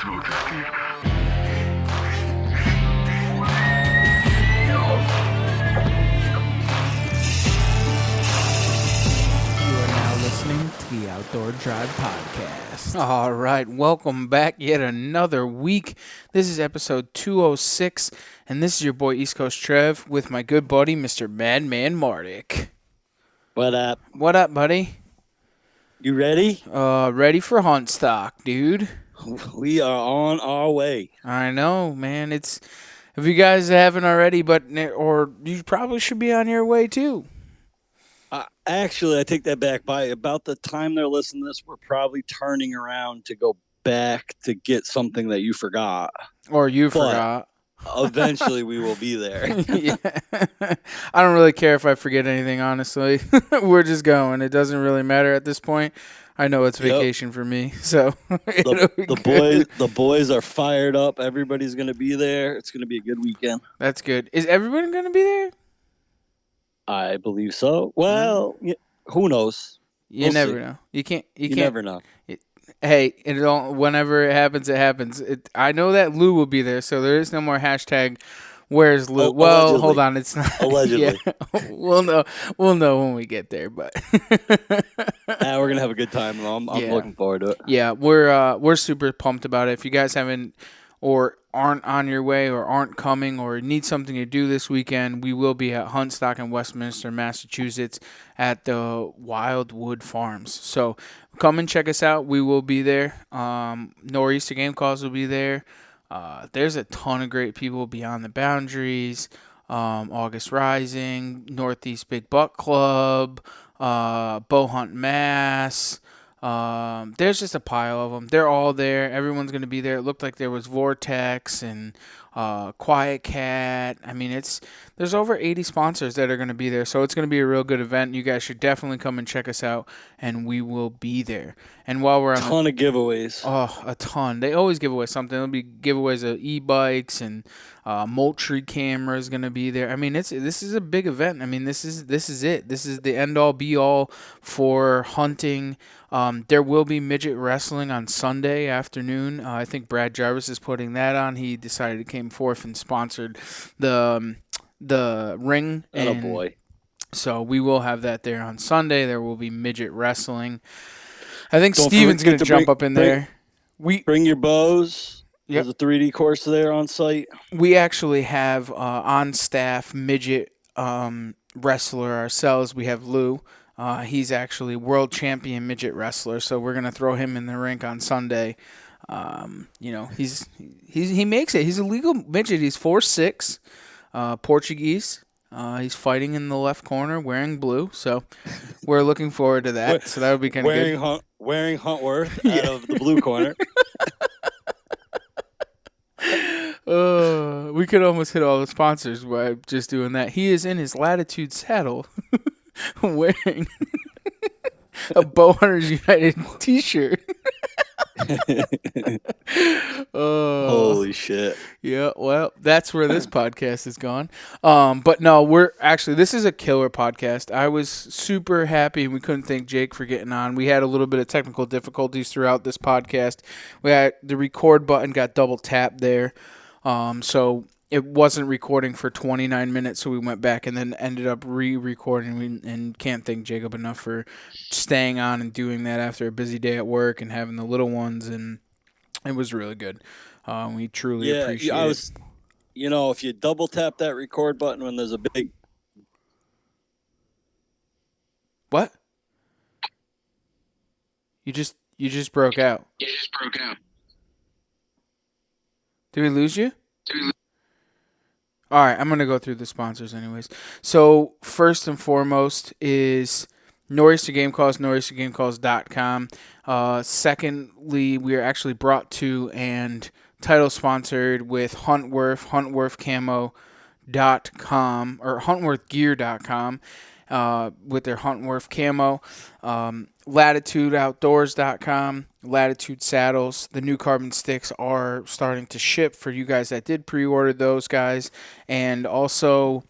Smooth as Steve. You are now listening to the Outdoor Drive Podcast. All right, welcome back yet another week. This is episode 206, and this is your boy East Coast Trev with my good buddy, Mr. Madman Mardik. What up? What up, buddy? You ready? Ready for hunt stock, dude. We are on our way. I know, man. If you guys haven't already, or you probably should be on your way too. Actually, I take that back. By about the time they're listening to this, we're probably turning around to go back to get something that you forgot. Or you forgot. Eventually, we will be there. Yeah. I don't really care if I forget anything, honestly. We're just going. It doesn't really matter at this point. I know it's vacation for me, so the boys are fired up. Everybody's going to be there. It's going to be a good weekend. That's good. Is everyone going to be there? I believe so. Well, who knows? You never know. You can't. You never know. Hey, whenever it happens, it happens. I know that Lou will be there, so there is no more hashtag where's Lou. Well, allegedly. Hold on, it's not Allegedly. Yeah, we'll know when we get there, but we're gonna have a good time. I'm looking forward to it. Yeah, we're super pumped about it. If you guys haven't or aren't on your way or aren't coming or need something to do this weekend, we will be at Hunt Stock in Westminster, Massachusetts at the Wildwood Farms. So come and check us out. We will be there. Nor'easter Game Calls will be there. There's a ton of great people beyond the boundaries. August Rising, Northeast Big Buck Club, Bow Hunt Mass. There's just a pile of them. They're all there. Everyone's going to be there. It looked like there was Vortex and Quiet Cat. I mean, there's over 80 sponsors that are going to be there, so it's going to be a real good event. You guys should definitely come and check us out, and we will be there. And while we're on a ton of giveaways. Oh, a ton. They always give away something. There'll be giveaways of e-bikes and Moultrie camera is going to be there. I mean, this is a big event. I mean, this is it. This is the end all be all for hunting. There will be midget wrestling on Sunday afternoon. I think Brad Jarvis is putting that on. He decided to came forth and sponsored the ring. Oh boy! So we will have that there on Sunday. There will be midget wrestling. I think Steven's going to jump up in there. Bring your bows. Yep. There's a 3D course there on site. We actually have on staff midget wrestler ourselves. We have Lou. He's actually world champion midget wrestler, so we're gonna throw him in the rink on Sunday. He makes it. He's a legal midget. He's 4'6", Portuguese. He's fighting in the left corner, wearing blue. So we're looking forward to that. So that would be kind of good. Wearing Huntworth out of the blue corner. We could almost hit all the sponsors by just doing that. He is in his Latitude saddle, wearing a Bowhunters United t-shirt. Holy shit. Yeah, well, that's where this podcast has gone. But no, this is a killer podcast. I was super happy, and we couldn't thank Jake for getting on. We had a little bit of technical difficulties throughout this podcast. We had the record button got double tapped there. So it wasn't recording for 29 minutes, so we went back and then ended up re-recording, and can't thank Jacob enough for staying on and doing that after a busy day at work and having the little ones, and it was really good. We truly appreciate it. If you double tap that record button when there's a big... What? You just broke out. Did we lose you? All right, I'm going to go through the sponsors anyways. So first and foremost is Nor'easter Game Calls, nor'eastergamecalls.com. Secondly, we are actually brought to and title sponsored with Huntworth, huntworthcamo.com, or huntworthgear.com. With their Huntworth camo, latitudeoutdoors.com, Latitude saddles. The new carbon sticks are starting to ship for you guys that did pre-order those, guys. And also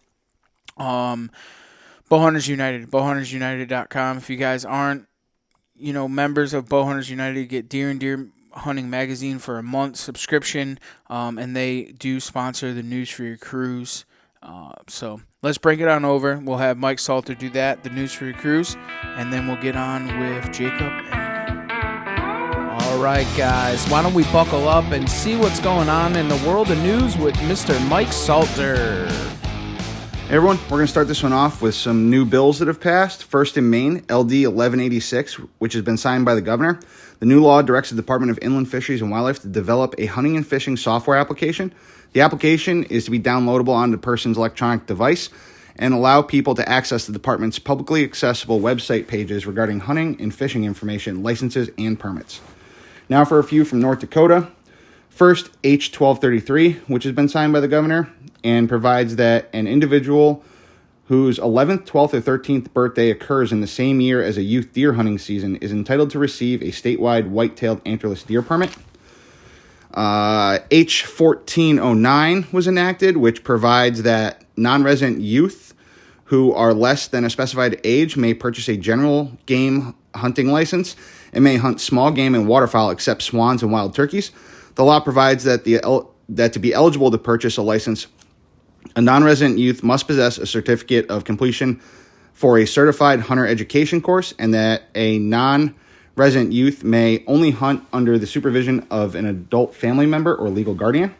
Bowhunters United, bowhuntersunited.com. If you guys aren't, members of Bowhunters United, get deer and deer Hunting Magazine for a month subscription, and they do sponsor the News for Your Cruise. So let's break it on over. We'll have Mike Salter do that, the News for Your Cruise, and then we'll get on with Jacob Emery. All right, guys, why don't we buckle up and see what's going on in the world of news with Mr. Mike Salter. Hey everyone, we're going to start this one off with some new bills that have passed. First in Maine, LD 1186, which has been signed by the governor. The new law directs the Department of Inland Fisheries and Wildlife to develop a hunting and fishing software application. The application is to be downloadable onto the person's electronic device and allow people to access the department's publicly accessible website pages regarding hunting and fishing information, licenses, and permits. Now for a few from North Dakota. First, H1233, which has been signed by the governor and provides that an individual whose 11th, 12th, or 13th birthday occurs in the same year as a youth deer hunting season is entitled to receive a statewide white-tailed antlerless deer permit. H1409 was enacted, which provides that non-resident youth who are less than a specified age may purchase a general game hunting license and may hunt small game and waterfowl except swans and wild turkeys. The law provides that to be eligible to purchase a license, a non-resident youth must possess a certificate of completion for a certified hunter education course, and that a non-resident youth may only hunt under the supervision of an adult family member or legal guardian.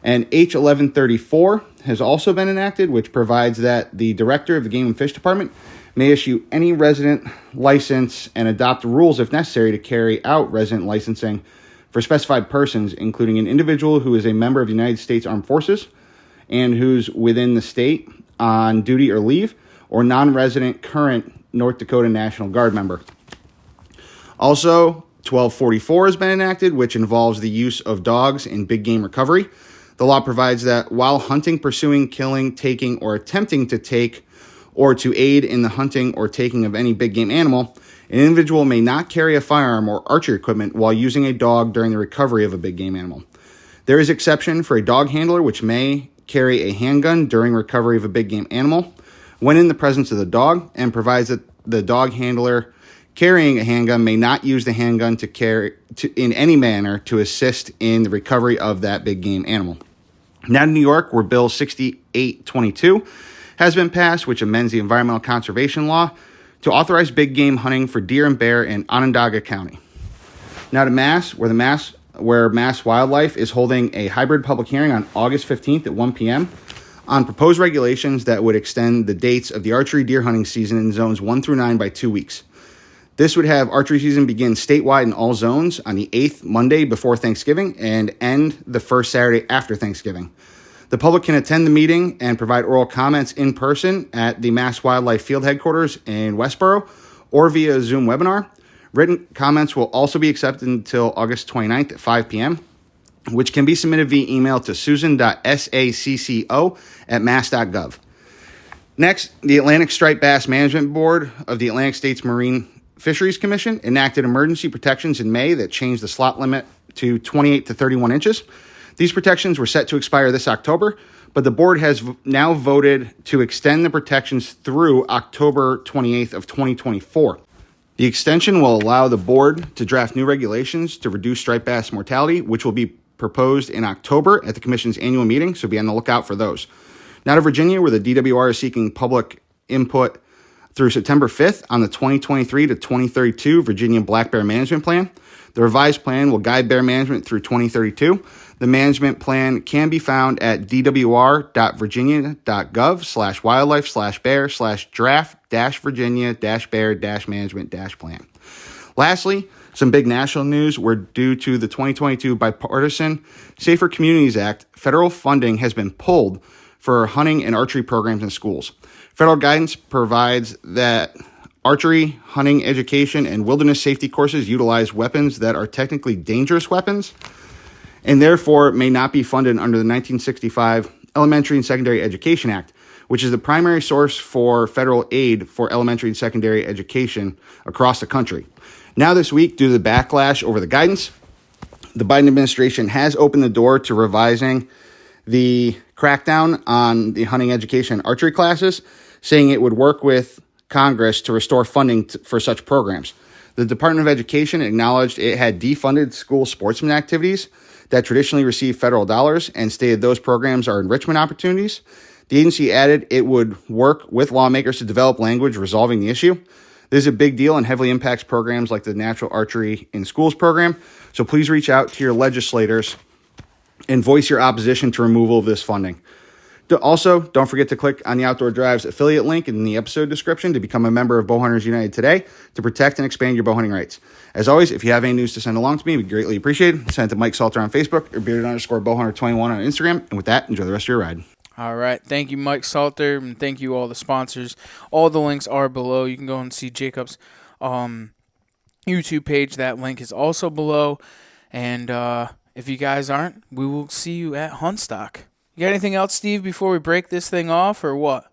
And H1134 has also been enacted, which provides that the director of the Game and Fish Department may issue any resident license and adopt rules if necessary to carry out resident licensing for specified persons, including an individual who is a member of the United States Armed Forces and who's within the state on duty or leave, or non-resident current North Dakota National Guard member. Also, 1244 has been enacted, which involves the use of dogs in big game recovery. The law provides that while hunting, pursuing, killing, taking, or attempting to take or to aid in the hunting or taking of any big game animal, an individual may not carry a firearm or archery equipment while using a dog during the recovery of a big game animal. There is exception for a dog handler, which may carry a handgun during recovery of a big game animal when in the presence of the dog, and provides that the dog handler carrying a handgun may not use the handgun in any manner to assist in the recovery of that big game animal. Now in New York, where Bill 6822 has been passed, which amends the environmental conservation law to authorize big game hunting for deer and bear in Onondaga County. Now to Mass, where Mass Wildlife is holding a hybrid public hearing on August 15th at 1 p.m. on proposed regulations that would extend the dates of the archery deer hunting season in zones 1 through 9 by 2 weeks. This would have archery season begin statewide in all zones on the 8th Monday before Thanksgiving and end the first Saturday after Thanksgiving. The public can attend the meeting and provide oral comments in person at the Mass Wildlife Field Headquarters in Westboro or via Zoom webinar. Written comments will also be accepted until August 29th at 5 p.m., which can be submitted via email to susan.sacco@mass.gov. Next, the Atlantic Striped Bass Management Board of the Atlantic States Marine Fisheries Commission enacted emergency protections in May that changed the slot limit to 28 to 31 inches. These protections were set to expire this October, but the board has now voted to extend the protections through October 28th of 2024. The extension will allow the board to draft new regulations to reduce striped bass mortality, which will be proposed in October at the Commission's annual meeting, so be on the lookout for those. Now to Virginia, where the DWR is seeking public input through September 5th on the 2023 to 2032 Virginia Black Bear Management Plan. The revised plan will guide bear management through 2032. The management plan can be found at dwr.virginia.gov/wildlife/bear/draft-virginia-bear-management-plan. Lastly, some big national news were due to the 2022 bipartisan Safer Communities Act. Federal funding has been pulled for hunting and archery programs in schools. Federal guidance provides that archery, hunting education, and wilderness safety courses utilize weapons that are technically dangerous weapons and therefore may not be funded under the 1965 Elementary and Secondary Education Act, which is the primary source for federal aid for elementary and secondary education across the country. Now this week, due to the backlash over the guidance, the Biden administration has opened the door to revising the crackdown on the hunting education and archery classes, saying it would work with Congress to restore funding for such programs. The Department of Education acknowledged it had defunded school sportsman activities that traditionally receive federal dollars and stated those programs are enrichment opportunities. The agency added it would work with lawmakers to develop language resolving the issue. This is a big deal and heavily impacts programs like the Natural Archery in Schools program. So please reach out to your legislators and voice your opposition to removal of this funding. Also, don't forget to click on the Outdoor Drives affiliate link in the episode description to become a member of Bowhunters United today to protect and expand your bowhunting rights. As always, if you have any news to send along to me, we'd greatly appreciate it. Send it to Mike Salter on Facebook or bearded_bowhunter21 on Instagram. And with that, enjoy the rest of your ride. All right. Thank you, Mike Salter, and thank you all the sponsors. All the links are below. You can go and see Jacob's YouTube page. That link is also below. And if you guys aren't, we will see you at Huntstock. You got anything else, Steve, before we break this thing off, or what?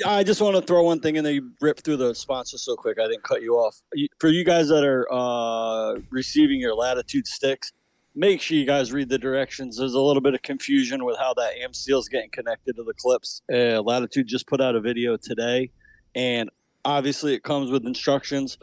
I just want to throw one thing in there. You ripped through the sponsors so quick. I didn't cut you off. For you guys that are receiving your Latitude sticks, make sure you guys read the directions. There's a little bit of confusion with how that AM seal is getting connected to the clips. Latitude just put out a video today, and obviously it comes with instructions,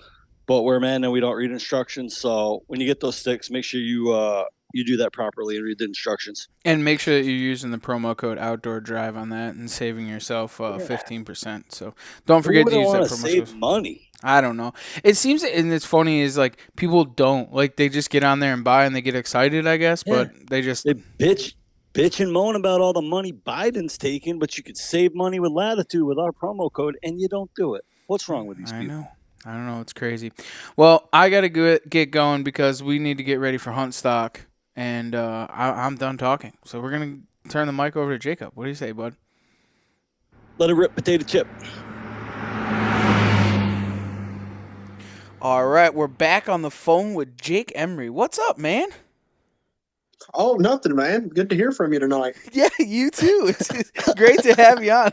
but we're men and we don't read instructions. So when you get those sticks, make sure you do that properly and read the instructions. And make sure that you're using the promo code Outdoor Drive on that and saving yourself 15%. So don't forget to use that promo save code. Money. I don't know. It seems, and it's funny, is like people don't like, they just get on there and buy and they get excited, I guess, but they bitch and moan about all the money Biden's taking, but you could save money with Latitude with our promo code, and you don't do it. What's wrong with these people? I don't know. It's crazy. Well, I got to get going because we need to get ready for Huntstock, and I'm done talking. So we're going to turn the mic over to Jacob. What do you say, bud? Let it rip, potato chip. All right, we're back on the phone with Jake Emery. What's up, man? Oh, nothing, man. Good to hear from you tonight. Yeah, you too. It's great to have you on.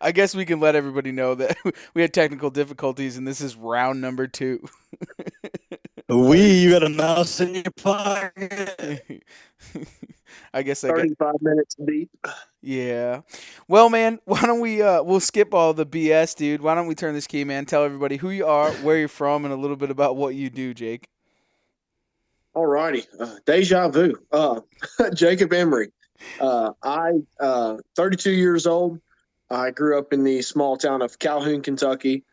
I guess we can let everybody know that we had technical difficulties, and this is round number 2. You got a mouse in your pocket. I guess 35 minutes deep. Yeah. Well, man, why don't we'll skip all the BS, dude. Why don't we turn this key, man? Tell everybody who you are, where you're from, and a little bit about what you do, Jake. All righty. Deja vu. Jacob Emery. I 32 years old. I grew up in the small town of Calhoun, Kentucky.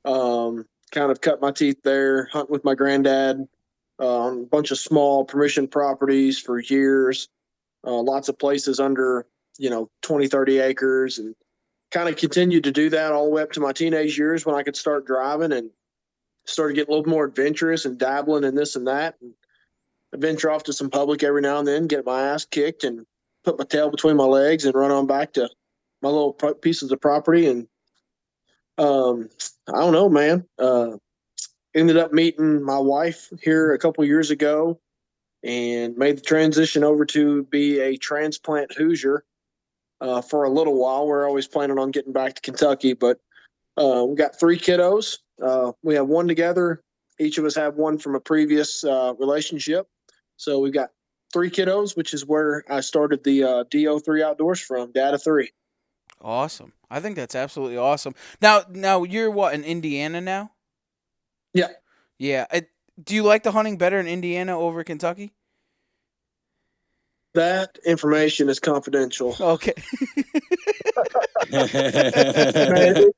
Kind of cut my teeth there, hunting with my granddad on a bunch of small permission properties for years. Lots of places under, 20, 30 acres, and kind of continued to do that all the way up to my teenage years when I could start driving and started getting a little more adventurous and dabbling in this and that. And I venture off to some public every now and then, get my ass kicked and put my tail between my legs and run on back to my little pieces of property. And I don't know, man. Ended up meeting my wife here a couple years ago and made the transition over to be a transplant Hoosier for a little while. We're always planning on getting back to Kentucky, but we got 3 kiddos. We have one together. Each of us have one from a previous relationship. So we've got 3 kiddos, which is where I started the DO3 Outdoors from, Dad of 3. Awesome. I think that's absolutely awesome. Now you're what, in Indiana now? Yeah. Yeah. Do you like the hunting better in Indiana over Kentucky? That information is confidential. Okay. Man,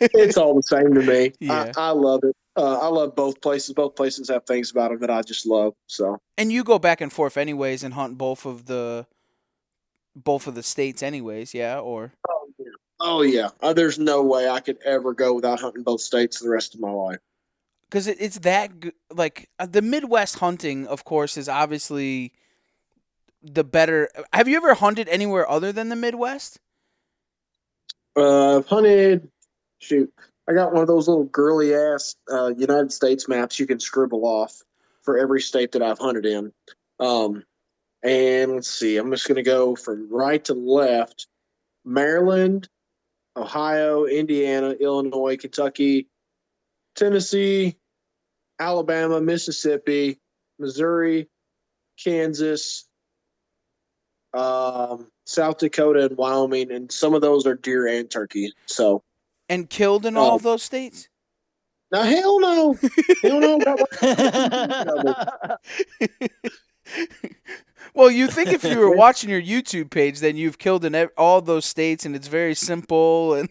it's all the same to me. Yeah. I love it. I love both places. Both places have things about them that I just love. So. And you go back and forth anyways and hunt both of the states anyways, yeah? Or Oh yeah. There's no way I could ever go without hunting both states the rest of my life. because it's that like the Midwest hunting, of course, is obviously the better. Have you ever hunted anywhere other than the Midwest? I've hunted. Shoot, I got one of those little girly ass United States maps you can scribble off for every state that I've hunted in. And let's see, I'm just going to go from right to left: Maryland, Ohio, Indiana, Illinois, Kentucky, Tennessee, Alabama, Mississippi, Missouri, Kansas, South Dakota, and Wyoming, and some of those are deer and turkey. So And killed in all of those states? Now, hell no. Hell no. Well, you think if you were watching your YouTube page, then you've killed in all those states, and it's very simple. And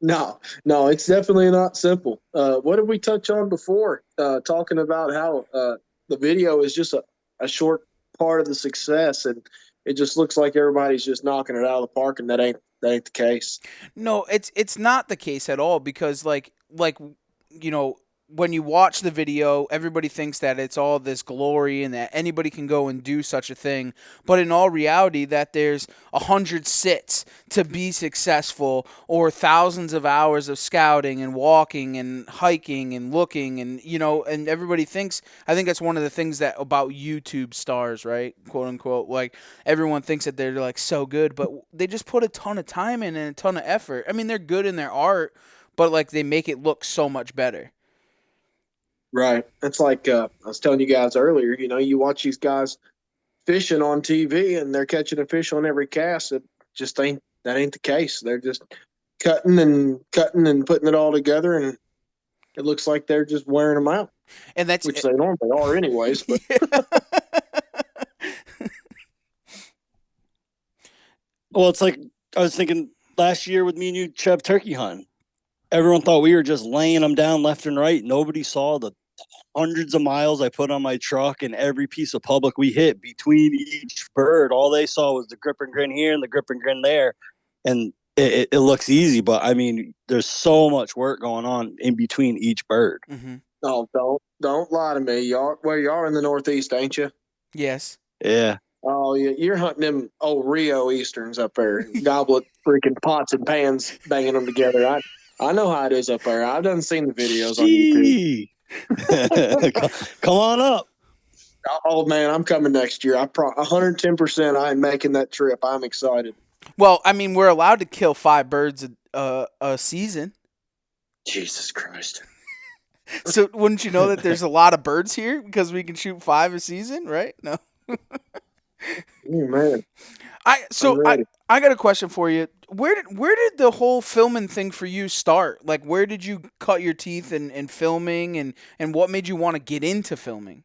No, it's definitely not simple. What did we touch on before? Talking about how the video is just a short part of the success, and it just looks like everybody's just knocking it out of the park, and that ain't the case. no, it's not the case at all, because you know, when you watch the video, everybody thinks that it's all this glory and that anybody can go and do such a thing. But in all reality, that there's 100 sits to be successful, or thousands of hours of scouting and walking and hiking and looking, and and everybody thinks. I think that's one of the things that about YouTube stars, right, quote unquote. Like, everyone thinks that they're like so good, but they just put a ton of time in and a ton of effort. I mean, they're good in their art, but like they make it look so much better. Right. It's like I was telling you guys earlier. You watch these guys fishing on TV, and they're catching a fish on every cast. It just ain't the case. They're just cutting and putting it all together, and it looks like they're just wearing them out. And that's which they normally are, anyways. But well, it's like I was thinking last year with me and you, Trev, turkey hunting. Everyone thought we were just laying them down left and right. Nobody saw the hundreds of miles I put on my truck and every piece of public we hit between each bird. All they saw was the grip and grin here and the grip and grin there. And it looks easy, but I mean, there's so much work going on in between each bird. Mm-hmm. Oh, don't lie to me. You are in the Northeast, ain't you? Yes. Yeah. Oh, yeah. You're hunting them old Rio Easterns up there. Goblet freaking pots and pans, banging them together. I know how it is up there. I've done seen the videos on YouTube. Come on up. Oh, man, I'm coming next year. 110% I am making that trip. I'm excited. Well, I mean, we're allowed to kill 5 birds a season. Jesus Christ. So wouldn't you know that there's a lot of birds here because we can shoot 5 a season, right? No. Oh, man. I got a question for you. Where did the whole filming thing for you start? Like, where did you cut your teeth in filming, and what made you want to get into filming?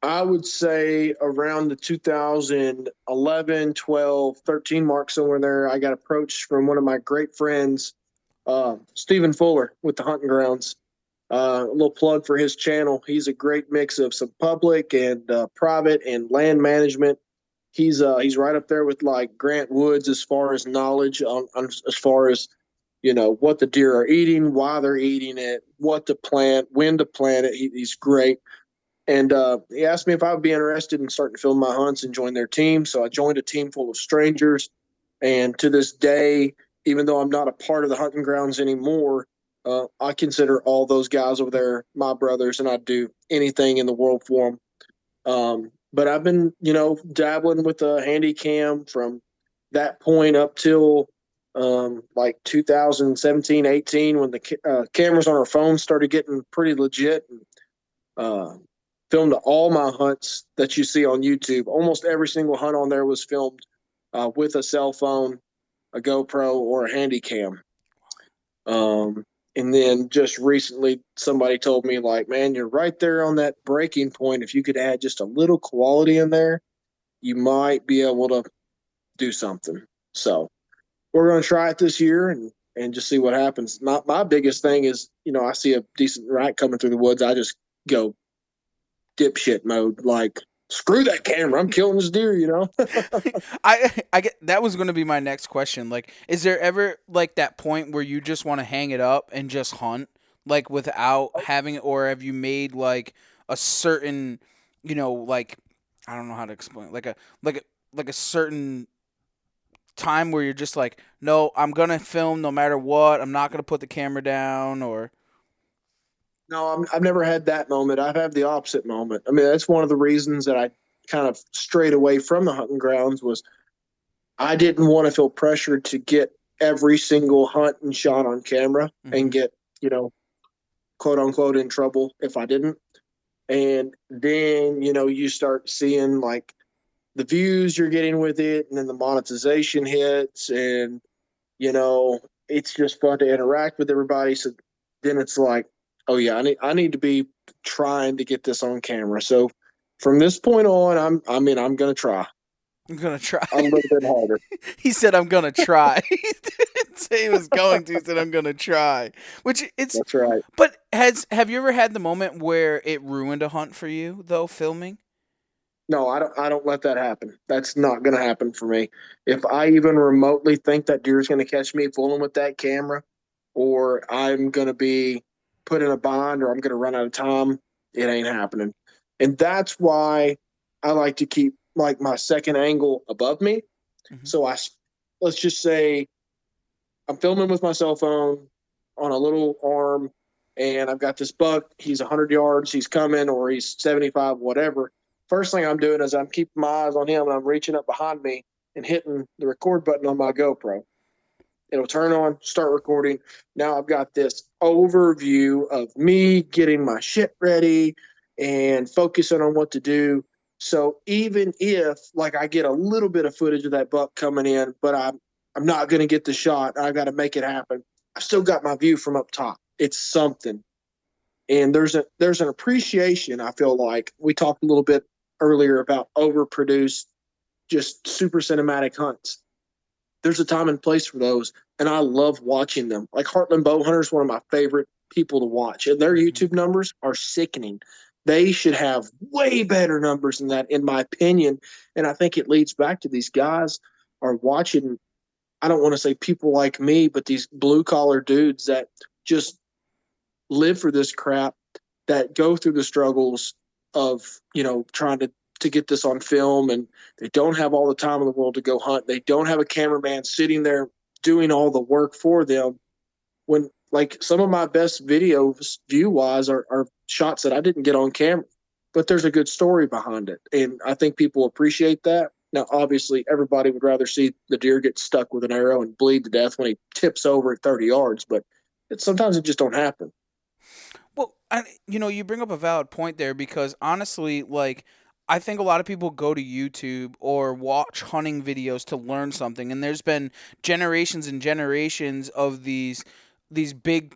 I would say around the 2011, 12, 13 mark, somewhere there, I got approached from one of my great friends, Stephen Fuller with the Hunting Grounds. A little plug for his channel. He's a great mix of some public and private and land management. He's right up there with like Grant Woods as far as knowledge on as far as what the deer are eating, why they're eating it, what to plant, when to plant it. He's great. And he asked me if I would be interested in starting to film my hunts and join their team. So I joined a team full of strangers. And to this day, even though I'm not a part of the Hunting Grounds anymore, I consider all those guys over there my brothers, and I'd do anything in the world for them. But I've been, dabbling with a handy cam from that point up till like 2017, 18, when the cameras on our phones started getting pretty legit. And, filmed all my hunts that you see on YouTube. Almost every single hunt on there was filmed with a cell phone, a GoPro, or a handy cam. And then just recently, somebody told me, like, man, you're right there on that breaking point. If you could add just a little quality in there, you might be able to do something. So we're going to try it this year and just see what happens. My biggest thing is, I see a decent rack coming through the woods. I just go dipshit mode, like, screw that camera, I'm killing this deer. I get that was going to be my next question. Like, is there ever like that point where you just want to hang it up and just hunt, like, without having it, or have you made like a certain, like, I don't know how to explain, like a certain time where you're just like, no, I'm gonna film no matter what, I'm not gonna put the camera down? Or No, I've never had that moment. I've had the opposite moment. I mean, that's one of the reasons that I kind of strayed away from the Hunting Grounds, was I didn't want to feel pressured to get every single hunt and shot on camera and get, quote unquote, in trouble if I didn't. And then, you start seeing like the views you're getting with it, and then the monetization hits, and It's just fun to interact with everybody. So then it's like, oh yeah, I need to be trying to get this on camera. So from this point on, I'm gonna try I'm gonna try. a little bit harder. He said, "I'm gonna try." He didn't say he was going to. He said, "I'm gonna try." Which it's. That's right. But have you ever had the moment where it ruined a hunt for you though, filming? No, I don't let that happen. That's not going to happen for me. If I even remotely think that deer is going to catch me fooling with that camera, or I'm going to be put in a bind, or I'm going to run out of time, it ain't happening. And that's why I like to keep like my second angle above me. Mm-hmm. So let's just say I'm filming with my cell phone on a little arm, and I've got this buck. He's 100 yards. He's coming, or he's 75, whatever. First thing I'm doing is I'm keeping my eyes on him, and I'm reaching up behind me and hitting the record button on my GoPro. It'll turn on, start recording. Now I've got this overview of me getting my shit ready and focusing on what to do. So even if like I get a little bit of footage of that buck coming in, but I'm not going to get the shot, I got to make it happen. I still got my view from up top. It's something. And there's an appreciation. I feel like we talked a little bit earlier about overproduced, just super cinematic hunts. There's a time and place for those, and I love watching them. Like Heartland Bowhunter is one of my favorite people to watch, and their YouTube numbers are sickening. They should have way better numbers than that, in my opinion. And I think it leads back to these guys are watching, I don't want to say people like me, but these blue collar dudes that just live for this crap, that go through the struggles of, trying to get this on film, and they don't have all the time in the world to go hunt. They don't have a cameraman sitting there doing all the work for them. When like some of my best videos view wise are shots that I didn't get on camera, but there's a good story behind it. And I think people appreciate that. Now, obviously everybody would rather see the deer get stuck with an arrow and bleed to death when he tips over at 30 yards, but sometimes it just don't happen. Well, you bring up a valid point there because honestly, like, I think a lot of people go to YouTube or watch hunting videos to learn something, and there's been generations and generations of these big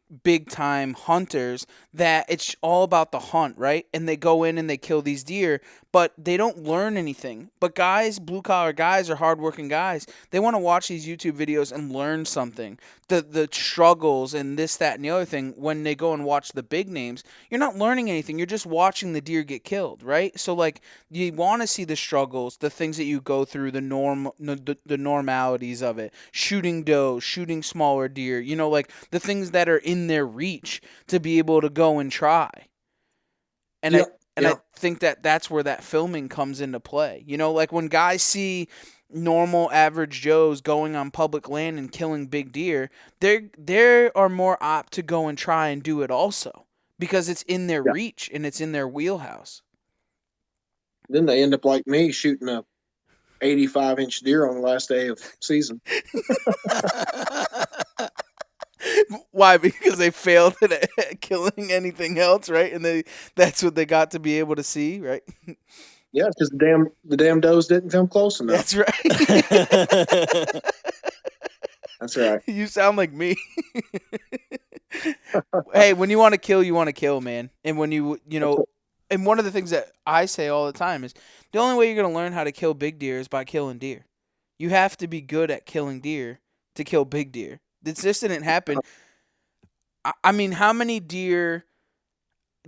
time hunters that it's all about the hunt, right? And they go in and they kill these deer, but they don't learn anything. But guys, blue collar guys or hardworking guys, they want to watch these YouTube videos and learn something. The struggles and this, that, and the other thing. When they go and watch the big names, you're not learning anything. You're just watching the deer get killed, right? So like, you want to see the struggles, the things that you go through, the normalities of it, shooting doe, shooting smaller deer, like the things that are in their reach to be able to go and try. And I think that's where that filming comes into play. Like when guys see normal average Joes going on public land and killing big deer, they are more apt to go and try and do it also because it's in their reach and it's in their wheelhouse. Then they end up like me shooting a 85-inch deer on the last day of season. Why? Because they failed at killing anything else, right? And that's what they got to be able to see, right? Yeah, because the damn does didn't come close enough. That's right. That's right. You sound like me. Hey, when you want to kill, man. And when and one of the things that I say all the time is the only way you're going to learn how to kill big deer is by killing deer. You have to be good at killing deer to kill big deer. This just didn't happen. I mean, how many deer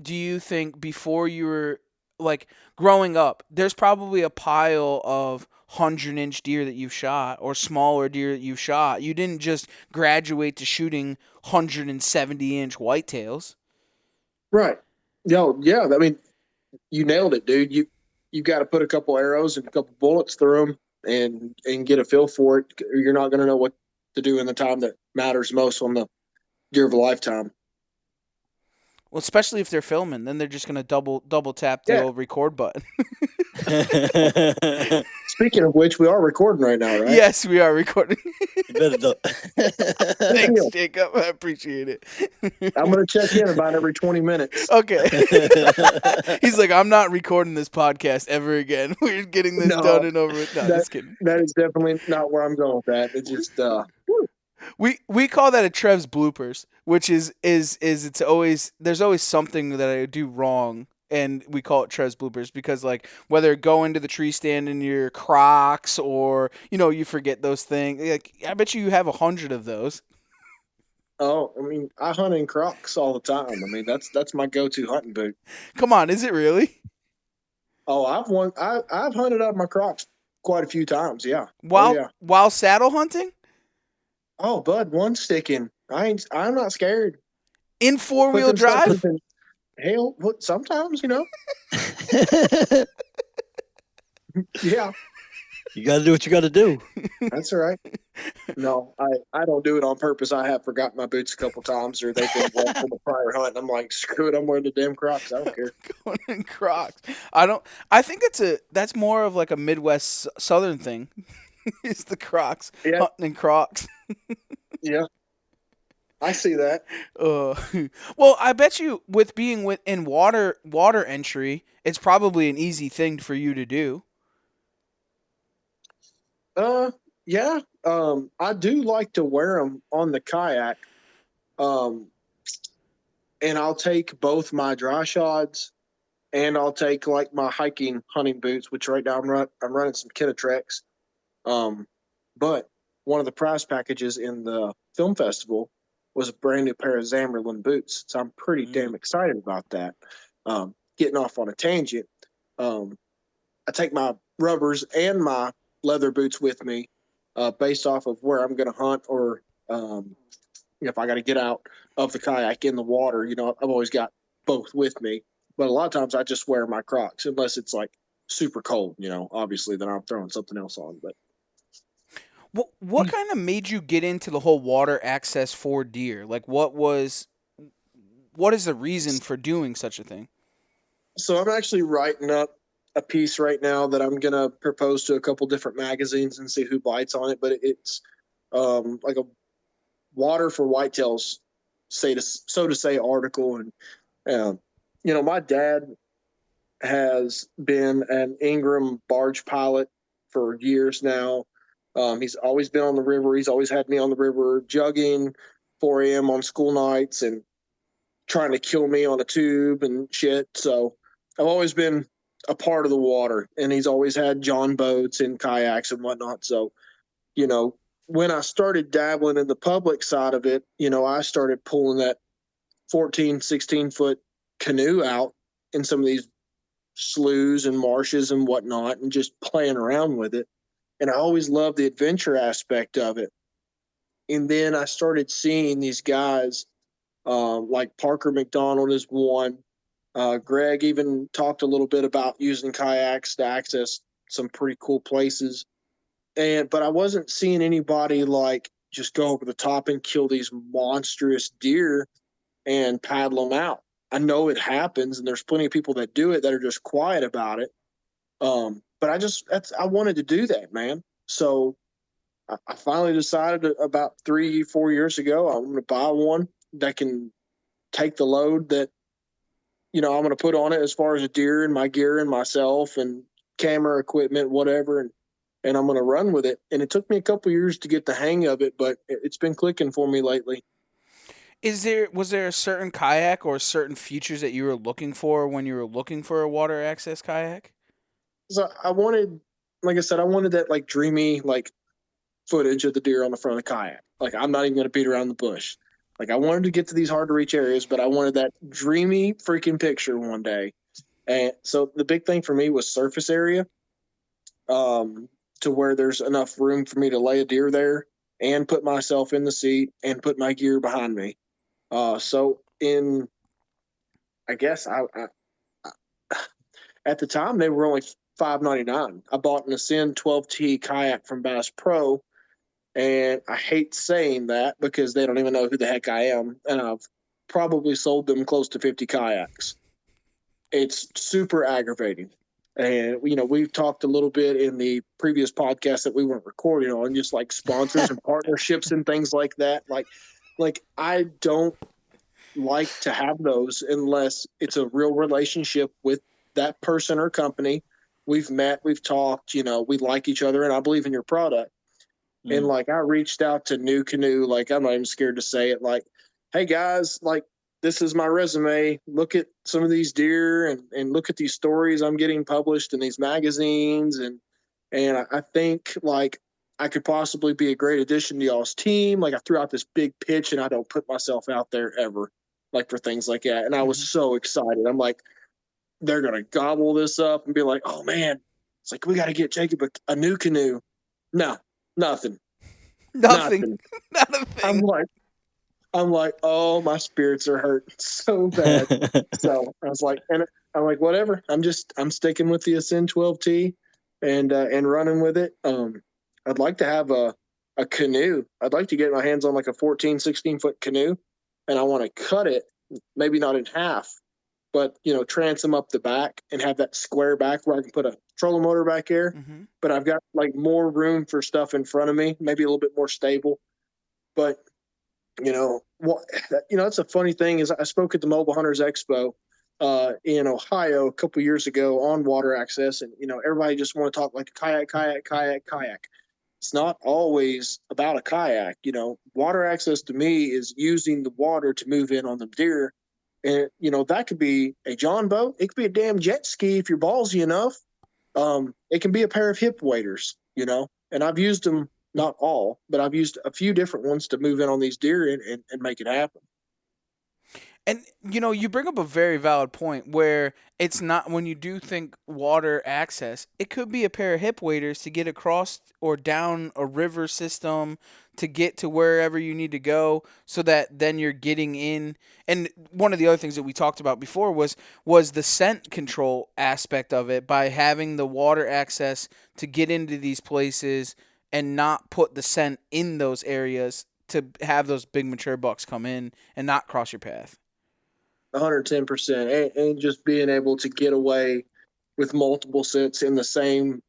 do you think before you were, like, growing up, there's probably a pile of 100-inch deer that you've shot or smaller deer that you've shot. You didn't just graduate to shooting 170-inch whitetails. Right. Yeah. I mean, you nailed it, dude. You got to put a couple arrows and a couple bullets through them and get a feel for it. You're not going to know what to do in the time that matters most on the deer of a lifetime. Well, especially if they're filming, then they're just going to double tap the old record button. Speaking of which, we are recording right now, right? Yes, we are recording. Thanks, Deal. Jacob. I appreciate it. I'm going to check in about every 20 minutes. Okay. He's like, I'm not recording this podcast ever again. We're getting this done and over with. No, just kidding. That is definitely not where I'm going with that. It's just, We call that a Trev's bloopers, which is it's always there's always something that I do wrong, and we call it Trev's bloopers because like whether go into the tree stand in your Crocs or you forget those things. Like I bet you have 100 of those. Oh, I mean, I hunt in Crocs all the time. I mean, that's my go-to hunting boot. Come on, is it really? Oh, I've hunted out my Crocs quite a few times. Yeah. Oh While yeah. while saddle hunting Oh, bud, one sticking. I'm not scared. in four Put wheel them suckers drive. in. Hell, what? Sometimes, Yeah, You got to do what you got to do. that's all right. No, I don't do it on purpose. I have forgotten my boots a couple times, or they've been wet from a prior hunt. And I'm like, screw it, I'm wearing the damn Crocs. I don't care. Going in Crocs. I don't. I think that's more of like a Midwest Southern thing. Is the Crocs Yeah. hunting in Crocs? Yeah, I see that. Uh, well, I bet you with being in water entry, it's probably an easy thing for you to do. Yeah. I do like to wear them on the kayak. Um, and I'll take both my dry shods and I'll take like my hiking hunting boots, which right now I'm running some Kinetrex. But one of the prize packages in the film festival was a brand new pair of Zamberlin boots, so I'm pretty damn excited about that. Getting off on a tangent, I take my rubbers and my leather boots with me, based off of where I'm going to hunt or if I got to get out of the kayak in the water. I've always got both with me, but a lot of times I just wear my Crocs unless it's like super cold. Obviously, then I'm throwing something else on. But What kind of made you get into the whole water access for deer? Like, what is the reason for doing such a thing? so I'm actually writing up a piece right now that I'm gonna propose to a couple different magazines and see who bites on it. But it's like a water for whitetails, so to say, article. And my dad has been an Ingram barge pilot for years now. He's always been on the river. He's always had me on the river jugging 4 a.m. on school nights and trying to kill me on a tube and shit. So I've always been a part of the water, and he's always had John boats and kayaks and whatnot. So, when I started dabbling in the public side of it, I started pulling that 14, 16-foot canoe out in some of these sloughs and marshes and whatnot and just playing around with it. And I always loved the adventure aspect of it. And then I started seeing these guys, like Parker McDonald is one. Greg even talked a little bit about using kayaks to access some pretty cool places. But I wasn't seeing anybody like just go over the top and kill these monstrous deer and paddle them out. I know it happens, and there's plenty of people that do it that are just quiet about it. But I wanted to do that, man. So I finally decided about 3-4 years ago, I'm going to buy one that can take the load that, I'm going to put on it as far as a deer and my gear and myself and camera equipment, whatever. And I'm going to run with it. And it took me a couple years to get the hang of it, but it's been clicking for me lately. Was there a certain kayak or certain features that you were looking for when you were looking for a water access kayak? So I wanted, like I said, I wanted that like dreamy, like footage of the deer on the front of the kayak. Like, I'm not even going to beat around the bush. Like, I wanted to get to these hard to reach areas, but I wanted that dreamy freaking picture one day. And so the big thing for me was surface area, to where there's enough room for me to lay a deer there and put myself in the seat and put my gear behind me. So I guess at the time they were only $5.99. I bought an Ascend 12T kayak from Bass Pro, and I hate saying that because they don't even know who the heck I am, and I've probably sold them close to 50 kayaks. It's super aggravating. And, we've talked a little bit in the previous podcast that we weren't recording on, just like sponsors and partnerships and things like that. Like I don't like to have those unless it's a real relationship with that person or company. We've met, we've talked, we like each other, and I believe in your product. And like, I reached out to New Canoe. Like, I'm not even scared to say it. Like, hey guys, like, this is my resume. Look at some of these deer and look at these stories I'm getting published in these magazines. And I think like I could possibly be a great addition to y'all's team. Like, I threw out this big pitch, and I don't put myself out there ever, like, for things like that. And I was so excited. I'm like, they're going to gobble this up and be like, oh man, it's like, we got to get Jacob a New Canoe. No, nothing. Nothing. Not a thing. I'm like, oh, my spirits are hurt so bad. So I was like, and I'm like, whatever. I'm sticking with the Ascend 12T and running with it. I'd like to have a canoe. I'd like to get my hands on like a 14, 16-foot canoe, and I want to cut it, maybe not in half, but, transom up the back and have that square back where I can put a trolling motor back there. But I've got like more room for stuff in front of me, maybe a little bit more stable. But that's a funny thing is I spoke at the Mobile Hunters Expo in Ohio a couple years ago on water access, and everybody just want to talk like kayak. It's not always about a kayak. Water access to me is using the water to move in on the deer, and that could be a John boat, it could be a damn jet ski if you're ballsy enough. It can be a pair of hip waders, and I've used them. Not all, but I've used a few different ones to move in on these deer and make it happen. And, you bring up a very valid point where it's not, when you do think water access, it could be a pair of hip waders to get across or down a river system to get to wherever you need to go, so that then you're getting in. And one of the other things that we talked about before was the scent control aspect of it, by having the water access to get into these places and not put the scent in those areas to have those big mature bucks come in and not cross your path. 110%. And just being able to get away with multiple scents in the same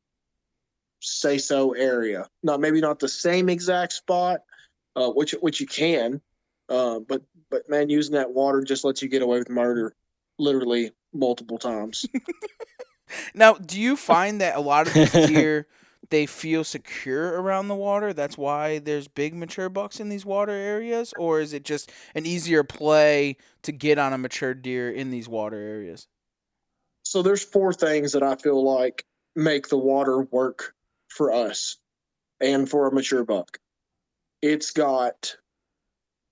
say-so area. Maybe not the same exact spot, which you can, but man, using that water just lets you get away with murder literally multiple times. Now, do you find that a lot of these deer, they feel secure around the water? That's why there's big mature bucks in these water areas? Or is it just an easier play to get on a mature deer in these water areas? So there's 4 things that I feel like make the water work for us and for a mature buck. It's got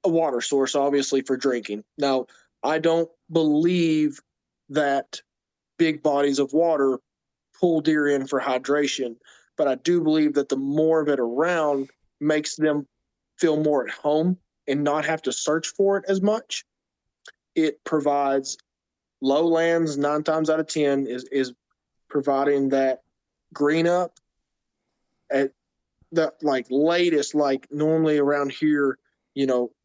a water source, obviously, for drinking. Now, I don't believe that big bodies of water pull deer in for hydration, but I do believe that the more of it around makes them feel more at home and not have to search for it as much. It provides lowlands 9 times out of 10 is providing that green up at the like latest, like normally around here,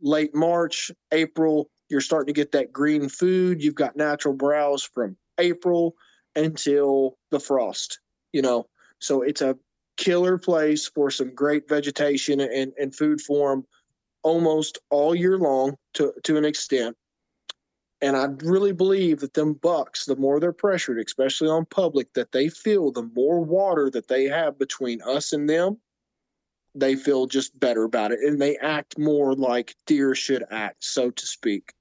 late March, April, you're starting to get that green food. You've got natural browse from April until the frost, so it's a killer place for some great vegetation and food for them almost all year long to an extent. And I really believe that them bucks, the more they're pressured, especially on public, that they feel the more water that they have between us and them, they feel just better about it. And they act more like deer should act, so to speak.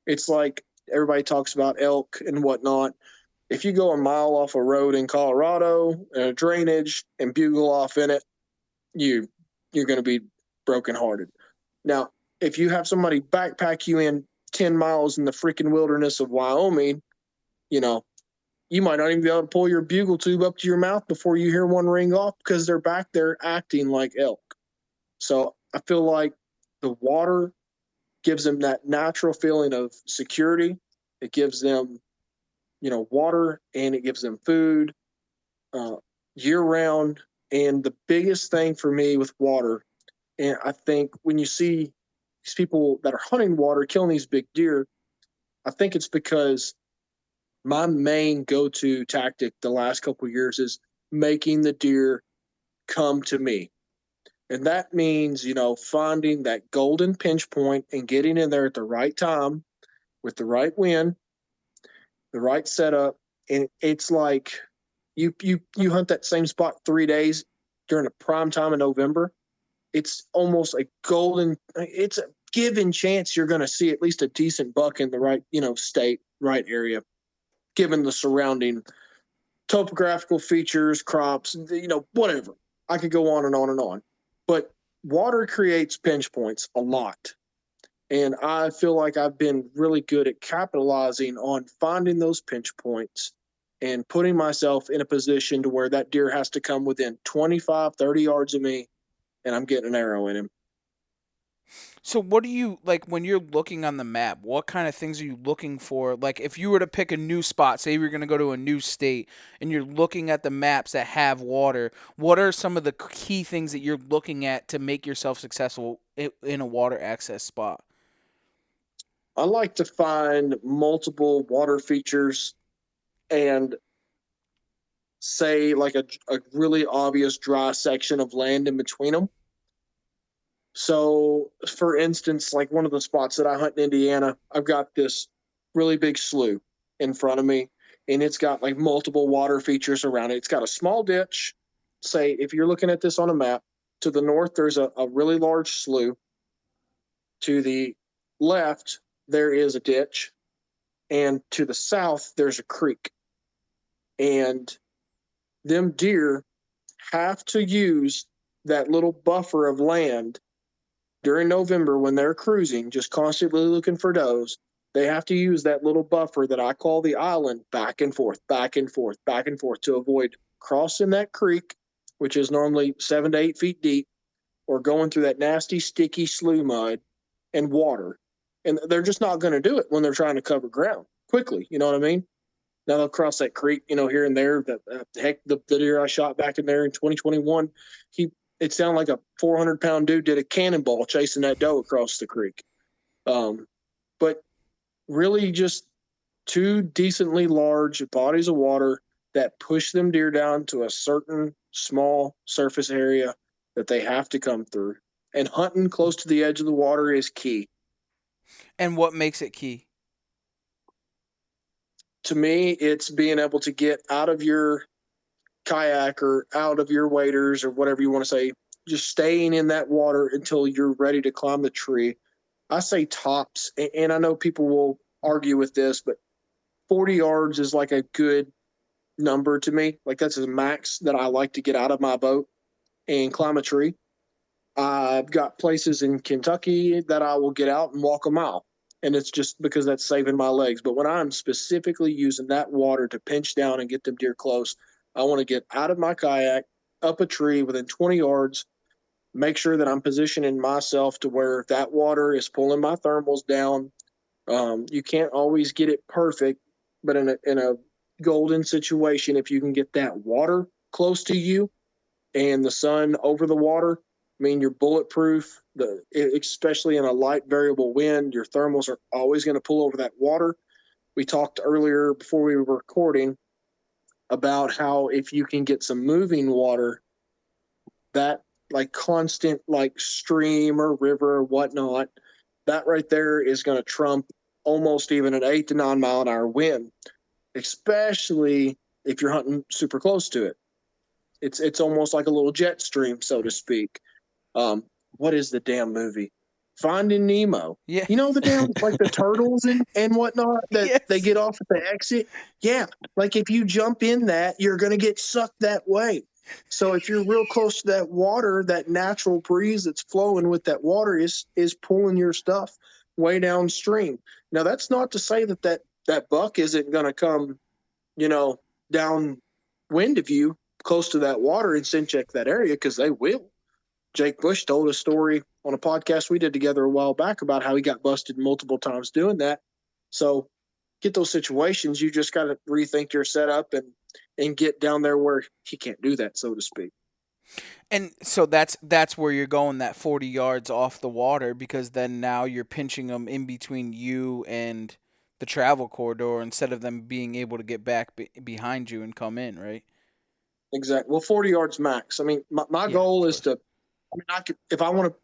It's like everybody talks about elk and whatnot. If you go a mile off a road in Colorado and a drainage and bugle off in it, you're going to be brokenhearted. Now, if you have somebody backpack you in 10 miles in the freaking wilderness of Wyoming, you might not even be able to pull your bugle tube up to your mouth before you hear one ring off because they're back there acting like elk. So I feel like the water gives them that natural feeling of security. It gives them, water, and it gives them food year round. And the biggest thing for me with water, and I think when you see these people that are hunting water, killing these big deer, I think it's because my main go-to tactic the last couple of years is making the deer come to me. And that means, finding that golden pinch point and getting in there at the right time with the right wind, the right setup. And it's like you hunt that same spot 3 days during a prime time in November, it's almost a golden. It's a given chance you're going to see at least a decent buck in the right, state, right area, given the surrounding topographical features, crops, whatever. I could go on and on and on. But water creates pinch points a lot. And I feel like I've been really good at capitalizing on finding those pinch points and putting myself in a position to where that deer has to come within 25, 30 yards of me, and I'm getting an arrow in him. So what do you, like, when you're looking on the map, what kind of things are you looking for? Like, if you were to pick a new spot, say you're going to go to a new state and you're looking at the maps that have water, what are some of the key things that you're looking at to make yourself successful in a water access spot? I like to find multiple water features and say like a really obvious dry section of land in between them. So, for instance, like one of the spots that I hunt in Indiana, I've got this really big slough in front of me, and it's got like multiple water features around it. It's got a small ditch. Say, if you're looking at this on a map, to the north, there's a really large slough. To the left, there is a ditch. And to the south, there's a creek. And them deer have to use that little buffer of land during November when they're cruising, just constantly looking for does. They have to use that little buffer that I call the island back and forth, back and forth, back and forth to avoid crossing that creek, which is normally 7 to 8 feet deep, or going through that nasty, sticky slough mud and water. And they're just not going to do it when they're trying to cover ground quickly. You know what I mean? Now they'll cross that creek, here and there. The deer I shot back in there in 2021, it sounded like a 400-pound dude did a cannonball chasing that doe across the creek. But really just two decently large bodies of water that push them deer down to a certain small surface area that they have to come through. And hunting close to the edge of the water is key. And what makes it key? To me, it's being able to get out of your kayak or out of your waders or whatever you want to say, just staying in that water until you're ready to climb the tree. I say tops, and I know people will argue with this, but 40 yards is like a good number to me. Like that's a max that I like to get out of my boat and climb a tree. I've got places in Kentucky that I will get out and walk a mile. And it's just because that's saving my legs. But when I'm specifically using that water to pinch down and get them deer close, I want to get out of my kayak, up a tree within 20 yards, make sure that I'm positioning myself to where that water is pulling my thermals down. You can't always get it perfect, but in a golden situation, if you can get that water close to you and the sun over the water, I mean, you're bulletproof, especially in a light variable wind. Your thermals are always going to pull over that water. We talked earlier before we were recording about how if you can get some moving water, that like constant like stream or river or whatnot, that right there is going to trump almost even an 8 to 9 mile an hour wind, especially if you're hunting super close to it. It's almost like a little jet stream, so to speak. What is the damn movie? Finding Nemo. Yeah. You know the damn like the turtles and whatnot that Yes. they get off at the exit? Yeah. Like if you jump in that, you're gonna get sucked that way. So if you're real close to that water, that natural breeze that's flowing with that water is pulling your stuff way downstream. Now that's not to say that buck isn't gonna come, downwind of you close to that water and scent check that area, because they will. Jake Bush told a story on a podcast we did together a while back about how he got busted multiple times doing that. So get those situations, you just got to rethink your setup and get down there where he can't do that, so to speak. And so that's where you're going, that 40 yards off the water, because then now you're pinching them in between you and the travel corridor instead of them being able to get back behind you and come in, right? Exactly. Well, 40 yards max. I mean, my goal is to, if I want to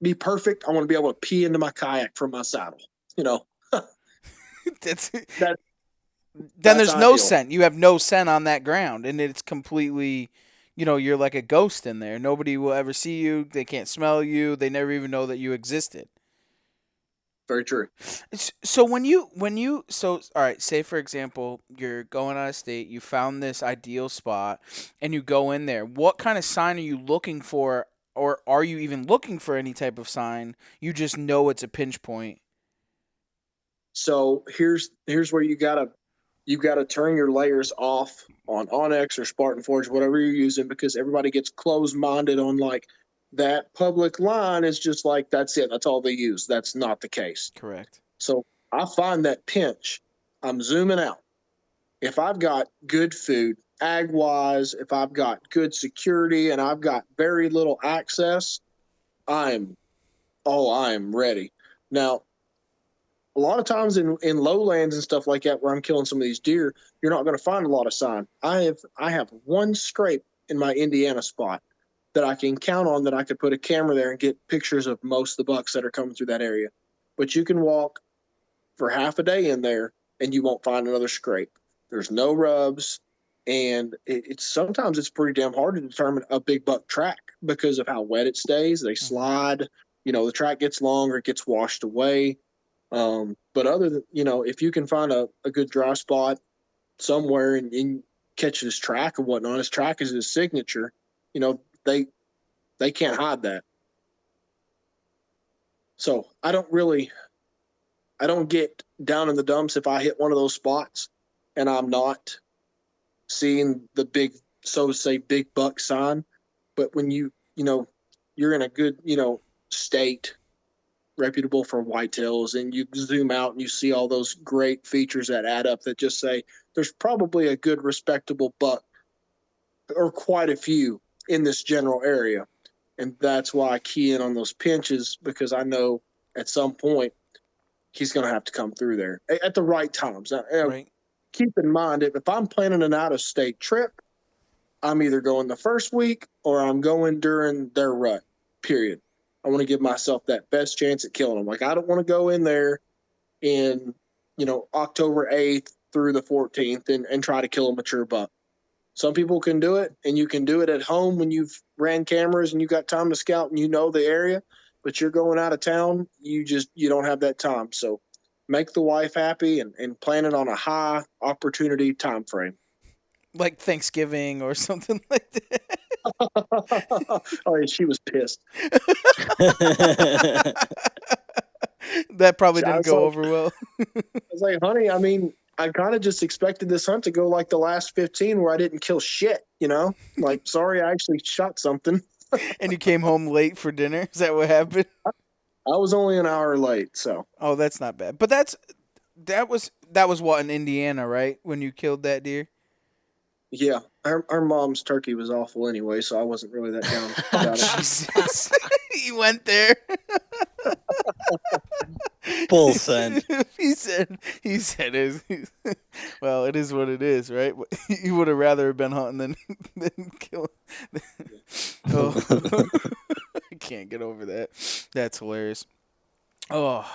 be perfect, I want to be able to pee into my kayak from my saddle, Then there's no scent. You have no scent on that ground, and it's completely you're like a ghost in there. Nobody will ever see you. They can't smell you. They never even know that you existed. Very true. So all right, say for example, you're going out of state, you found this ideal spot and you go in there. What kind of sign are you looking for, or are you even looking for any type of sign? You just know it's a pinch point. So here's where you gotta turn your layers off on Onyx or Spartan Forge, whatever you're using, because everybody gets closed minded on like that public line is just like that's it, that's all they use. That's not the case. Correct. So I find that pinch, I'm zooming out. If I've got good food, ag wise, if I've got good security and I've got very little access, I am ready. Now, a lot of times in lowlands and stuff like that where I'm killing some of these deer, you're not going to find a lot of sign. I have one scrape in my Indiana spot that I can count on, that I could put a camera there and get pictures of most of the bucks that are coming through that area. But you can walk for half a day in there and you won't find another scrape. There's no rubs, and it's sometimes it's pretty damn hard to determine a big buck track because of how wet it stays. They slide, the track gets longer, it gets washed away. But other than, if you can find a good dry spot somewhere and catch his track and whatnot, his track is his signature, they can't hide that. So I don't get down in the dumps if I hit one of those spots and I'm not seeing the big, so to say, big buck sign. But when you're in a good, state, reputable for whitetails, and you zoom out and you see all those great features that add up that just say there's probably a good respectable buck or quite a few in this general area. And that's why I key in on those pinches, because I know at some point he's going to have to come through there at the right times. Right. Keep in mind, if I'm planning an out-of-state trip, I'm either going the first week or I'm going during their rut, period. I want to give myself that best chance at killing them. Like, I don't want to go in there in, October 8th through the 14th and try to kill a mature buck. Some people can do it, and you can do it at home when you've ran cameras and you got time to scout and you know the area, but you're going out of town, you don't have that time. So make the wife happy and plan it on a high opportunity time frame. Like Thanksgiving or something like that. Oh, yeah, she was pissed. That probably didn't go over well. I was like, honey, I kind of just expected this hunt to go like the last 15 where I didn't kill shit, Like, sorry, I actually shot something. And you came home late for dinner? Is that what happened? I was only an hour late, so. Oh, that's not bad. But that was what, in Indiana, right? When you killed that deer? Yeah. Our mom's turkey was awful anyway, so I wasn't really that down about it. Jesus. He went there. Full send. He said well, it is what it is, right? You would have rather been hunting than killing. Oh. I can't get over that. That's hilarious. Oh.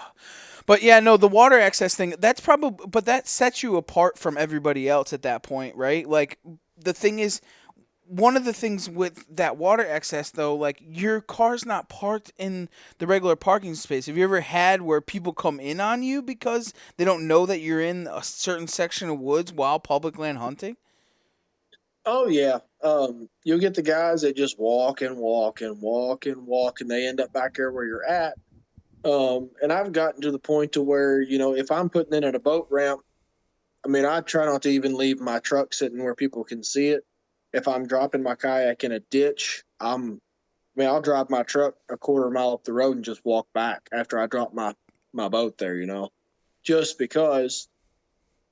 But yeah, no, the water access thing, but that sets you apart from everybody else at that point, right? Like, the thing is, one of the things with that water access, though, like, your car's not parked in the regular parking space. Have you ever had where people come in on you because they don't know that you're in a certain section of woods while public land hunting? Oh, yeah. You'll get the guys that just walk and walk and walk and walk, and they end up back there where you're at. And I've gotten to the point to where, if I'm putting in at a boat ramp, I try not to even leave my truck sitting where people can see it. If I'm dropping my kayak in a ditch, I'll drive my truck a quarter mile up the road and just walk back after I drop my boat there, just because,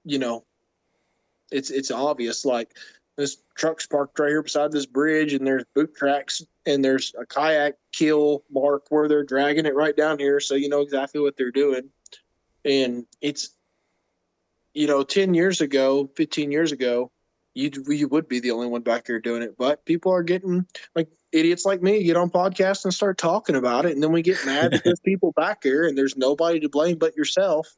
it's obvious. Like, this truck's parked right here beside this bridge, and there's boot tracks, and there's a kayak keel mark where they're dragging it right down here, so you know exactly what they're doing. And it's, 10 years ago, 15 years ago, you would be the only one back here doing it. But people are getting, like, idiots like me, get on podcasts and start talking about it, and then we get mad because people back here, and there's nobody to blame but yourself,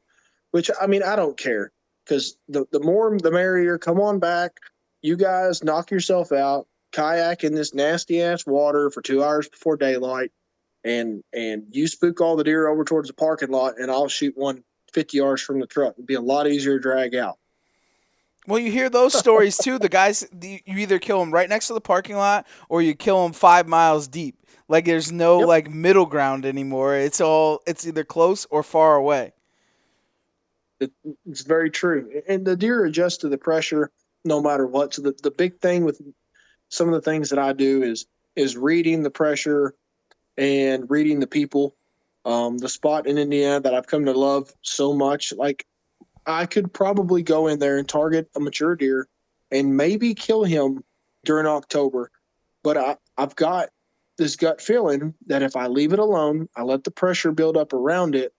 which, I don't care, because the more the merrier. Come on back. You guys knock yourself out. kayak in this nasty ass water for 2 hours before daylight, and you spook all the deer over towards the parking lot, and I'll shoot one 50 yards from the truck. It'd be a lot easier to drag out. Well, you hear those stories too. The guys, you either kill them right next to the parking lot or you kill them 5 miles deep. Like there's no Yep. like middle ground anymore. It's either close or far away. It's very true. And the deer adjust to the pressure no matter what. So the big thing with some of the things that I do is reading the pressure and reading the people. The spot in Indiana that I've come to love so much, like I could probably go in there and target a mature deer and maybe kill him during October. But I've got this gut feeling that if I leave it alone, I let the pressure build up around it,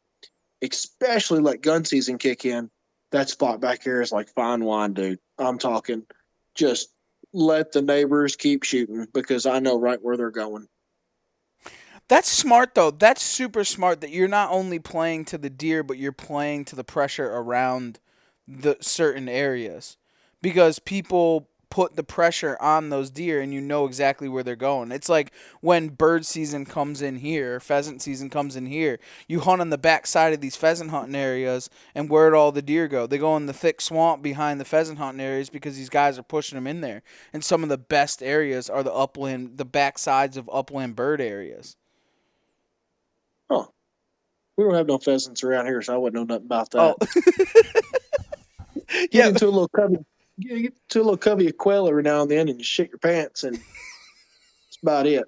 especially let gun season kick in, that spot back here is like fine wine, dude. I'm talking just let the neighbors keep shooting because I know right where they're going. That's smart though. That's super smart that you're not only playing to the deer, but you're playing to the pressure around the certain areas, because people put the pressure on those deer and you know exactly where they're going. It's like when bird season comes in here, pheasant season comes in here, you hunt on the back side of these pheasant hunting areas, and where'd all the deer go? They go in the thick swamp behind the pheasant hunting areas because these guys are pushing them in there. And some of the best areas are the upland, the back sides of upland bird areas. Oh, we don't have no pheasants around here, so I wouldn't know nothing about that. Oh. Get Yeah. into a little covey of quail every now and then, and you shit your pants, and that's about it.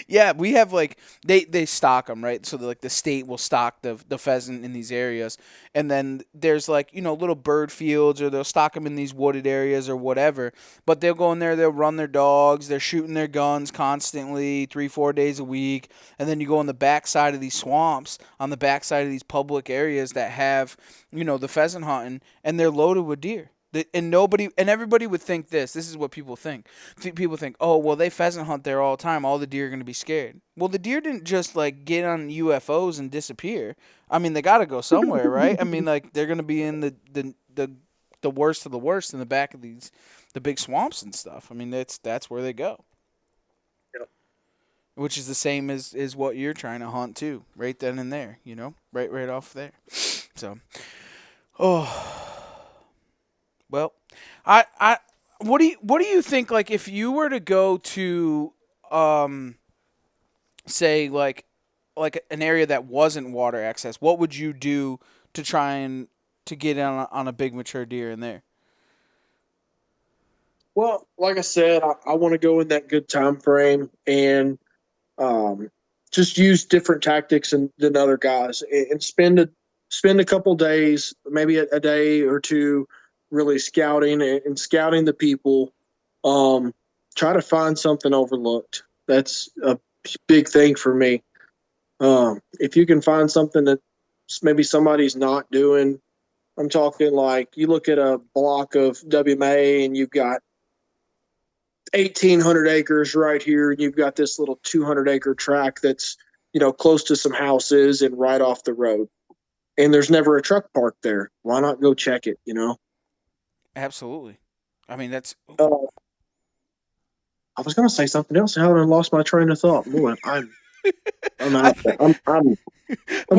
Yeah, we have like they stock them, right? So the state will stock the pheasant in these areas, and then there's like little bird fields, or they'll stock them in these wooded areas or whatever. But they'll go in there, they'll run their dogs, they're shooting their guns constantly, 3-4 days a week, and then you go on the backside of these swamps, on the backside of these public areas that have the pheasant hunting, and they're loaded with deer. And everybody would think this. This is what people think. People think, oh, well, they pheasant hunt there all the time. All the deer are going to be scared. Well, the deer didn't just like get on UFOs and disappear. I mean, they got to go somewhere, right? I mean, like they're going to be in the worst of the worst in the back of the big swamps and stuff. I mean, that's where they go. Yep. Which is the same as what you're trying to hunt too, right then and there. Right off there. So, oh. Well, what do you think? Like, if you were to go to, say like an area that wasn't water access, what would you do to try and to get on a big mature deer in there? Well, like I said, I want to go in that good time frame and just use different tactics than other guys, and spend a couple days, maybe a day or two, really scouting and scouting the people. Try to find something overlooked. That's a big thing for me. If you can find something that maybe somebody's not doing, I'm talking like you look at a block of WMA and you've got 1,800 acres right here, and you've got this little 200-acre tract that's close to some houses and right off the road, and there's never a truck parked there. Why not go check it? Absolutely. I mean, that's. I was going to say something else. Now I lost my train of thought. Boy, I'm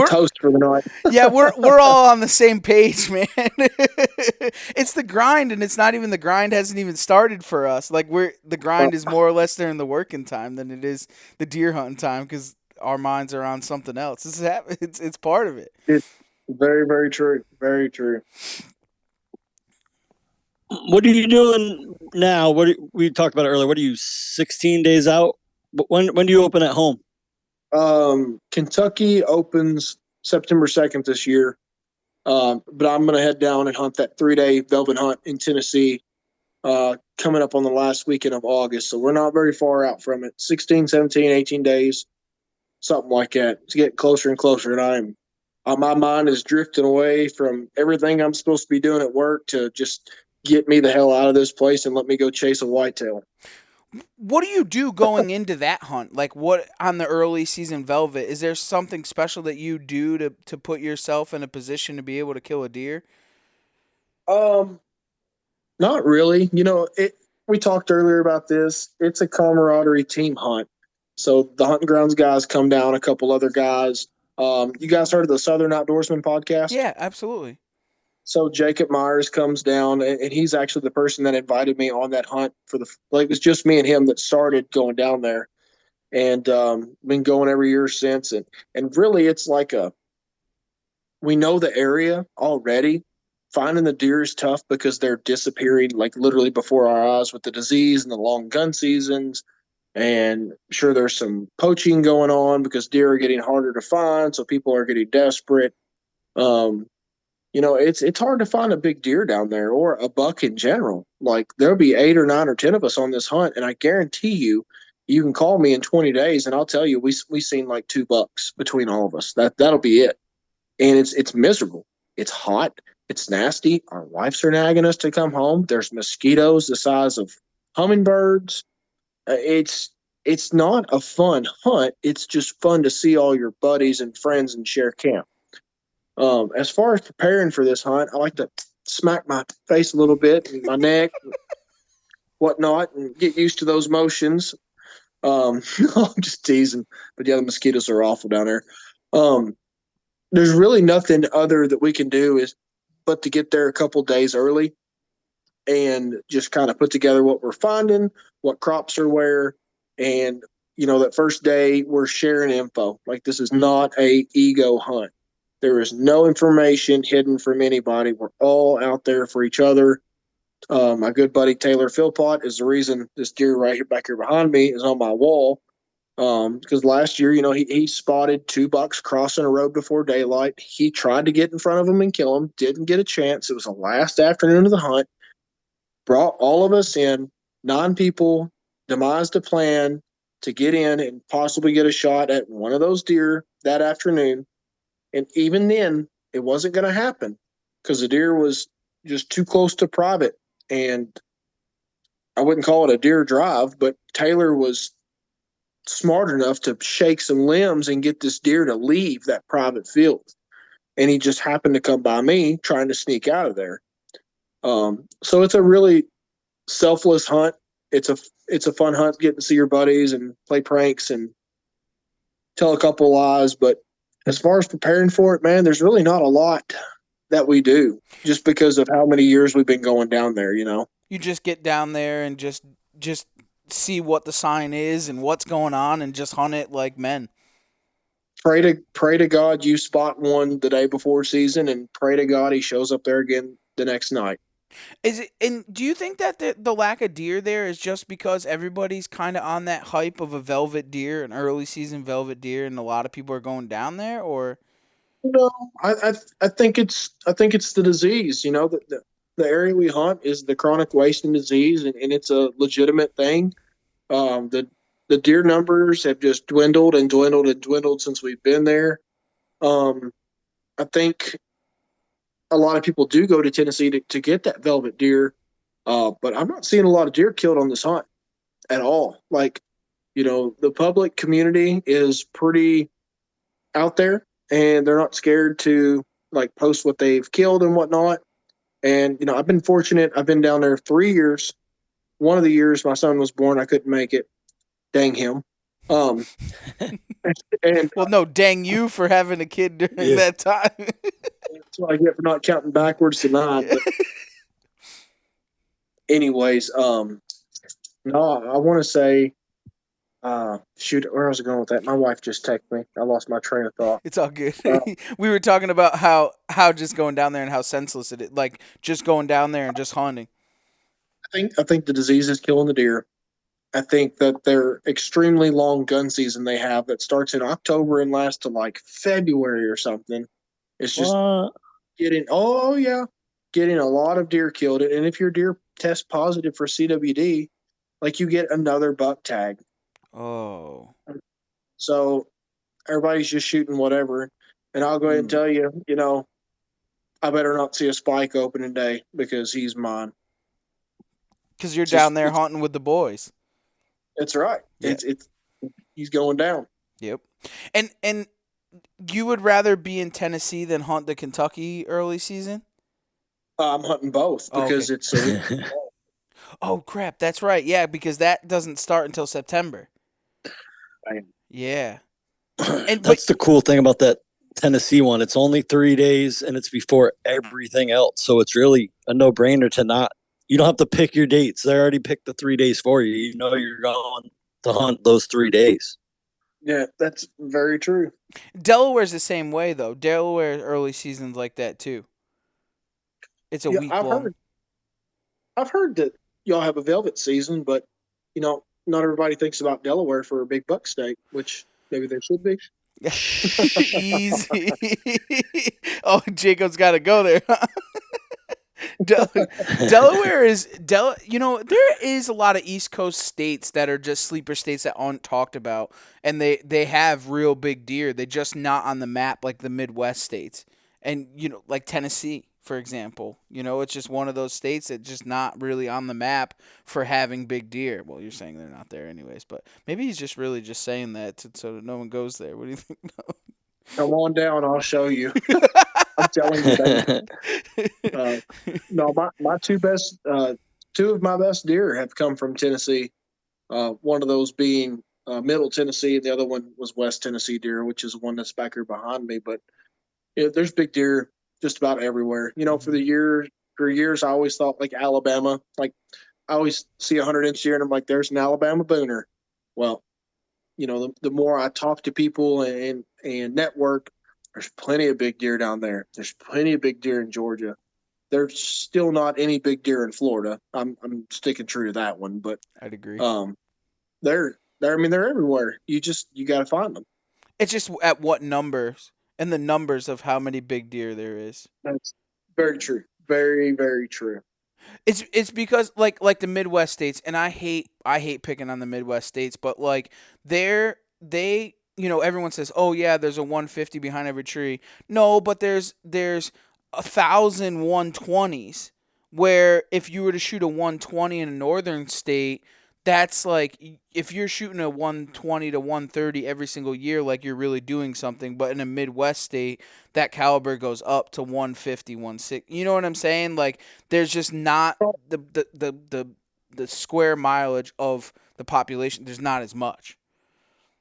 toast for the night. Yeah, we're all on the same page, man. It's the grind, and it's not even the grind hasn't even started for us. Like the grind is more or less during the working time than it is the deer hunting time, because our minds are on something else. It's part of it. It's very, very true. Very true. What are you doing now? We talked about it earlier. What are you, 16 days out? When do you open at home? Kentucky opens September 2nd this year. But I'm going to head down and hunt that 3-day velvet hunt in Tennessee, coming up on the last weekend of August. So we're not very far out from it. 16, 17, 18 days, something like that. It's getting closer and closer. And my mind is drifting away from everything I'm supposed to be doing at work to just get me the hell out of this place and let me go chase a whitetail. What do you do going into that hunt? Like, what on the early season velvet? Is there something special that you do to put yourself in a position to be able to kill a deer? Not really. we talked earlier about this. It's a camaraderie team hunt. So the hunting grounds guys come down, a couple other guys. You guys heard of the Southern Outdoorsman podcast? Yeah, absolutely. So Jacob Myers comes down, and he's actually the person that invited me on that hunt it was just me and him that started going down there, and been going every year since. And really, it's like we know the area already. Finding the deer is tough because they're disappearing like literally before our eyes with the disease and the long gun seasons. And sure, there's some poaching going on because deer are getting harder to find, so people are getting desperate. Um, it's hard to find a big deer down there or a buck in general. Like there'll be 8 or 9 or 10 of us on this hunt, and I guarantee you, you can call me in 20 days, and I'll tell you we seen like 2 bucks between all of us. That'll be it, and it's miserable. It's hot. It's nasty. Our wives are nagging us to come home. There's mosquitoes the size of hummingbirds. It's not a fun hunt. It's just fun to see all your buddies and friends and share camp. As far as preparing for this hunt, I like to smack my face a little bit and my neck, whatnot, and get used to those motions. I'm just teasing, but yeah, the mosquitoes are awful down there. There's really nothing other that we can do but to get there a couple days early and just kind of put together what we're finding, what crops are where, and that first day we're sharing info. Like this is not a ego hunt. There is no information hidden from anybody. We're all out there for each other. My good buddy Taylor Philpott is the reason this deer right here back here behind me is on my wall. Because last year, he spotted 2 bucks crossing a road before daylight. He tried to get in front of them and kill them, didn't get a chance. It was the last afternoon of the hunt. Brought all of us in, 9 people, demised a plan to get in and possibly get a shot at one of those deer that afternoon. And even then, it wasn't going to happen because the deer was just too close to private. And I wouldn't call it a deer drive, but Taylor was smart enough to shake some limbs and get this deer to leave that private field. And he just happened to come by me trying to sneak out of there. So it's a really selfless hunt. It's a fun hunt, getting to see your buddies and play pranks and tell a couple lies. But as far as preparing for it, man, there's really not a lot that we do just because of how many years we've been going down there, You just get down there and just see what the sign is and what's going on and just hunt it like men. Pray to God you spot one the day before season, and pray to God he shows up there again the next night. And do you think that the lack of deer there is just because everybody's kind of on that hype of a velvet deer, an early season velvet deer, and a lot of people are going down there, or? No, I think it's the disease. The area we hunt is the chronic wasting disease, and it's a legitimate thing. The deer numbers have just dwindled and dwindled and dwindled since we've been there. I think a lot of people do go to Tennessee to get that velvet deer, but I'm not seeing a lot of deer killed on this hunt at all. Like, the public community is pretty out there, and they're not scared to like post what they've killed and whatnot. And I've been fortunate. I've been down there 3 years. One of the years my son was born, I couldn't make it. Dang him. And well, no, dang you for having a kid during that time. That's what I get for not counting backwards to 9. But anyways, no, I want to say, shoot, where was I going with that? My wife just texted me. I lost my train of thought. It's all good. We were talking about how just going down there and how senseless it is, like just going down there and just hunting. I think the disease is killing the deer. I think that their extremely long gun season they have that starts in October and lasts to like February or something. It's just getting a lot of deer killed. And if your deer tests positive for CWD, like you get another buck tag. Oh. So everybody's just shooting whatever. And I'll go ahead and tell you, I better not see a spike opening day because he's mine. Because you're down there hunting with the boys. That's right. Yeah. He's going down. Yep. And you would rather be in Tennessee than hunt the Kentucky early season? I'm hunting both because it's Oh crap, that's right. Yeah, because that doesn't start until September. Right. Yeah. And but That's the cool thing about that Tennessee one. It's only 3 days and it's before everything else. So it's really a no brainer to not, you don't have to pick your dates. They already picked the 3 days for you. You know you're going to hunt those 3 days. Yeah, that's very true. Delaware's the same way though. Delaware early season's like that too. It's a Yeah, week long. I've heard that y'all have a velvet season, but not everybody thinks about Delaware for a big buck state, which maybe they should be. Easy. Oh, Jacob's got to go there. Del- Delaware is there is a lot of East Coast states that are just sleeper states that aren't talked about, and they have real big deer. They're just not on the map like the Midwest states, and like Tennessee, for example. It's just one of those states that's just not really on the map for having big deer. Well, you're saying they're not there anyways, but maybe he's just really just saying that so that no one goes there. What do you think? Come on down, I'll show you. I'm telling you, no, my two of my best deer have come from Tennessee. One of those being Middle Tennessee, and the other one was West Tennessee deer, which is the one that's back here behind me. But there's big deer just about everywhere. For years, I always thought like Alabama, like I always see 100-inch deer, and I'm like, there's an Alabama booner. Well, the more I talk to people and network, there's plenty of big deer down there. There's plenty of big deer in Georgia. There's still not any big deer in Florida. I'm sticking true to that one, but I'd agree. they're I mean, they're everywhere. You got to find them. It's just at what numbers and the numbers of how many big deer there is. That's very true. Very, very true. It's because like the Midwest states, and I hate picking on the Midwest states, but like they everyone says, oh yeah, there's a 150 behind every tree. No, but there's 1,000 120s where if you were to shoot a 120 in a northern state, that's like if you're shooting a 120 to 130 every single year, like you're really doing something. But in a Midwest state, that caliber goes up to 150, 160. You know what I'm saying? Like there's just not the square mileage of the population. There's not as much.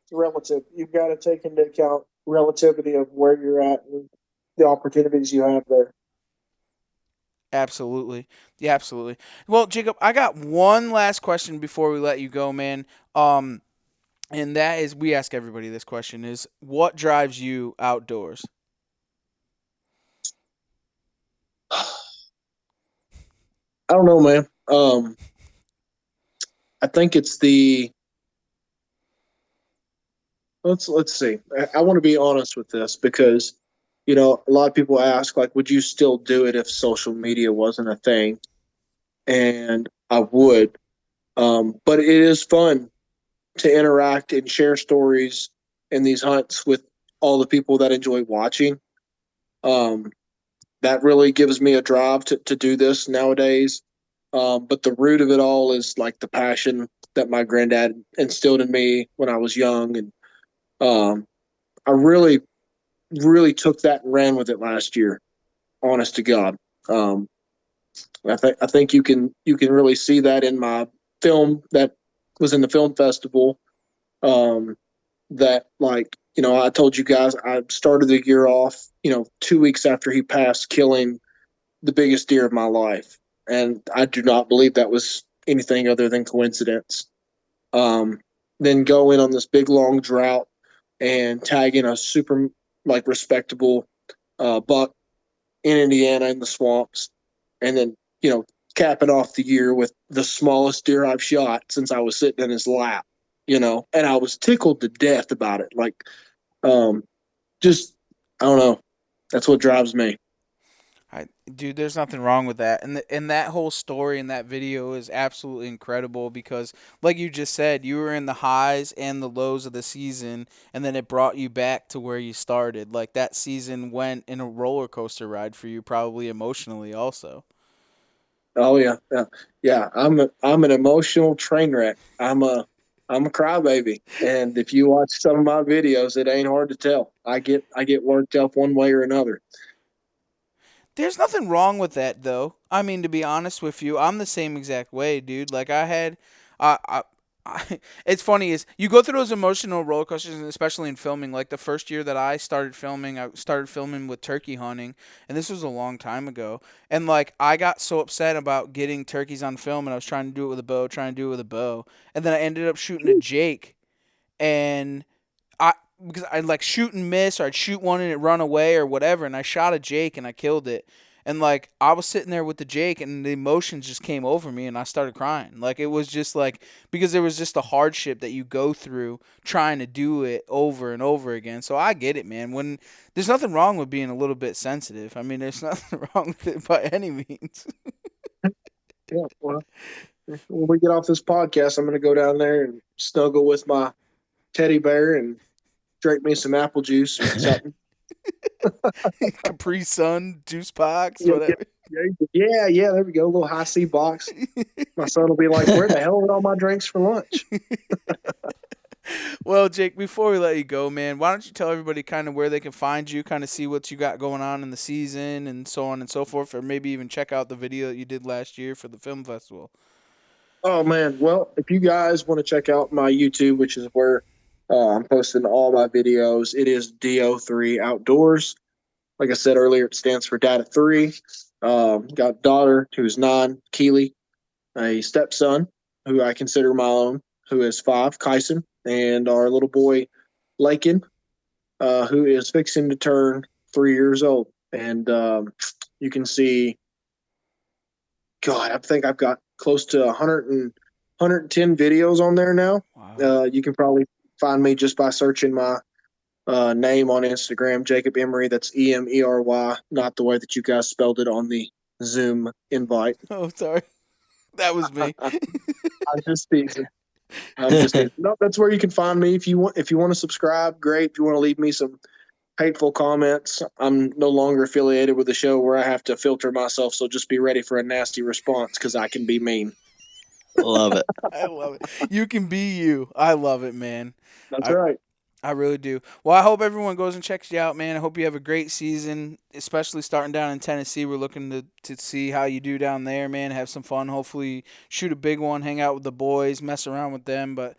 It's relative. You've got to take into account relativity of where you're at and the opportunities you have there. Absolutely. Yeah, absolutely. Well, Jacob, I got one last question before we let you go, man. And that is, we ask everybody this question, is what drives you outdoors? I don't know, man. I think it's let's see. I want to be honest with this because a lot of people ask, like, would you still do it if social media wasn't a thing? And I would. But it is fun to interact and share stories in these hunts with all the people that enjoy watching. That really gives me a drive to do this nowadays. But the root of it all is like the passion that my granddad instilled in me when I was young. And I really, really took that and ran with it last year. Honest to God, I think you can really see that in my film that was in the film festival. That I told you guys I started the year off 2 weeks after he passed, killing the biggest deer of my life, and I do not believe that was anything other than coincidence. Then go in on this big long drought and tag in a super respectable buck in Indiana in the swamps, and then capping off the year with the smallest deer I've shot since I was sitting in his lap. And I was tickled to death about it. Just I don't know. That's what drives me. Dude, there's nothing wrong with that. And that whole story in that video is absolutely incredible because, like you just said, you were in the highs and the lows of the season, and then it brought you back to where you started. Like, that season went in a roller coaster ride for you, probably emotionally also. Oh yeah. Yeah. I'm an emotional train wreck. I'm a crybaby, and if you watch some of my videos, it ain't hard to tell. I get worked up one way or another. There's nothing wrong with that, though. I mean, to be honest with you, I'm the same exact way, dude. Like I had, it's funny is you go through those emotional roller coasters, and especially in filming. Like the first year that I started filming with turkey hunting, and this was a long time ago. And like I got so upset about getting turkeys on film, and I was trying to do it with a bow, and then I ended up shooting a Jake, and I because I'd like shoot and miss, or I'd shoot one and it run away or whatever, and I shot a Jake and I killed it. And like I was sitting there with the Jake and the emotions just came over me and I started crying. Like it was just like because there was just a hardship that you go through trying to do it over and over again. So I get it, man. When there's nothing wrong with being a little bit sensitive. I mean, there's nothing wrong with it by any means. Yeah, well, when we get off this podcast, I'm going to go down there and snuggle with my teddy bear and drink me some apple juice or something. Capri Sun, juice box, Yeah, whatever. yeah. There we go. A little high C box. My son will be like, "Where the hell are all my drinks for lunch?" Well, Jake, before we let you go, man, why don't you tell everybody kind of where they can find you, kind of see what you got going on in the season and so on and so forth, or maybe even check out the video that you did last year for the film festival. Oh man. Well, if you guys want to check out my YouTube, which is where I'm posting all my videos, it is DO3 Outdoors. Like I said earlier, it stands for Data 3. Got a daughter who's 9, Keely, a stepson who I consider my own, who is 5, Kyson, and our little boy, Lakin, who is fixing to turn 3 years old. And you can see, God, I think I've got close to 110 videos on there now. Wow. You can probably find me just by searching my name on Instagram, Jacob Emery. That's Emery, not the way that you guys spelled it on the Zoom invite. Oh, sorry. That was me. I'm just teasing. No, that's where you can find me. If you want to subscribe, great. If you want to leave me some hateful comments, I'm no longer affiliated with the show where I have to filter myself. So just be ready for a nasty response because I can be mean. Love it. I love it. You can be you. I love it, man. That's I, right. I really do. Well, I hope everyone goes and checks you out, man. I hope you have a great season, especially starting down in Tennessee. We're looking to see how you do down there, man. Have some fun. Hopefully, shoot a big one, hang out with the boys, mess around with them. But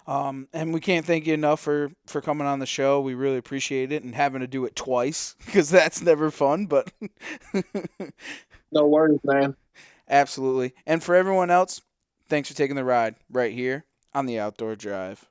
and we can't thank you enough for coming on the show. We really appreciate it and having to do it twice because that's never fun. But No worries, man. absolutely. And for everyone else, thanks for taking the ride right here on the Outdoor Drive.